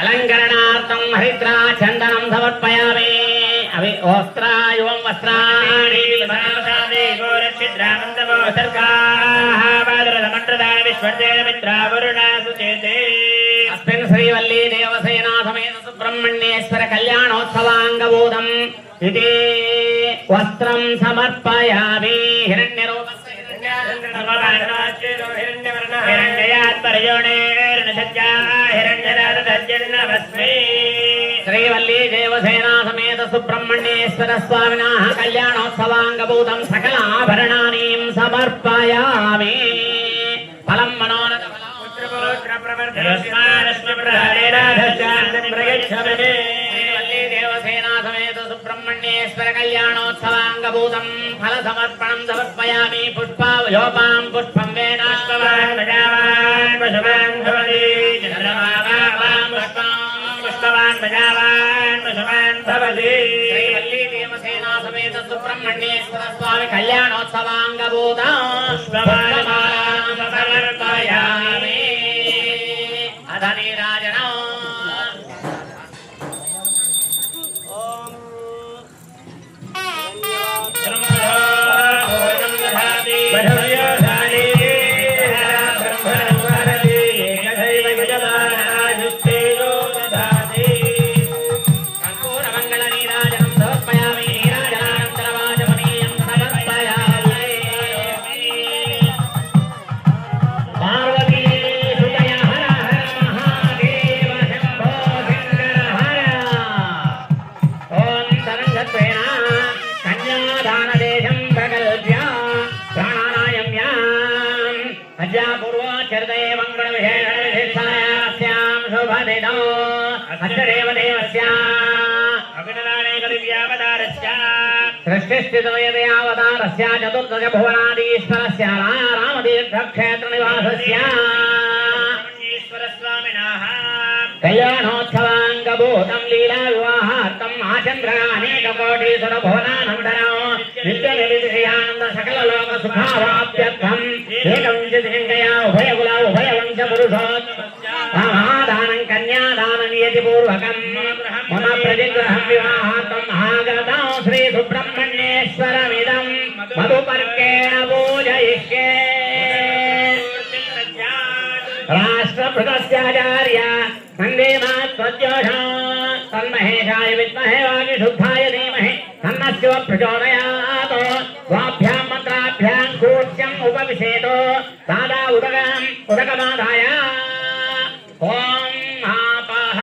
अलंकरणार्थं हरिद्रा चंदनं समर्पयामि अभि वस्त्रायुवं वस्त्राणि विभावसादे गोरक्षिद्रामन्तमो सर्गाः पादरमण्डदान विश्वर्देन मित्रावरुणा सुचेते अस्मिन् श्रीवल्ली देवसेना समेत सुब्रह्मण्येश्वर कल्याणोत्सवाङ्गबोधम् इति वस्त्रं समर्पयामि हिरण्यरूपस्य श्रीवल्ली देवसेना समेत सुब्रह्मण्येश्वर स्वामिनः कल्याणोत्सवाङ्गभूतं सकलाभरणानीं समर्पयामि फलं मनोरथ देवसेना समेत सुब्रह्मण्येश्वर कल्याणोत्सवाङ्गभूतं फल समर्पणं समर्पयामि पुष्पावयोपां पुष्पं वेदाश्ववान् भजावान् पशुवान् भवति चन्द्रमावां पुष्पवान् भजावान् पशुवान् भवति श्रीवल्ली देवसेना समेत सुब्रह्मण्येश्वर स्वामी कल्याणोत्सवाङ्गभूतं पुष्पमालां समर्पयामि अधनीराजनौ सृष्टिस्थितयदेवतारस्य चतुर्दश भुवनादीश्वरस्य रामतीर्थक्षेत्रनिवासस्य स्वामिनः कल्याणोत्सवाङ्गभूतं लीलाविवाहार्थम् आचन्द्रानेककोटीसुरभुवनानन्दनो नित्यनिर्विषयानन्द सकललोकसुखावाप्यर्थम् एकविंशतिशङ्कया उभयकुला उभयवंशपुरुषोत्तमदानं कन्यादाननियतिपूर्वकम् मम प्रतिग्रहं विवाहार्थम् आगतं श्री सुब्रह्मण्येश्वरमिदं मधुपर्केण पूजयिष्ये राष्ट्रभृतस्याचार्य वन्दे मात्वद्योषा तन्महेशाय विद्महे वायुशुद्धाय धीमहि तन्नः शिवः प्रचोदयात्।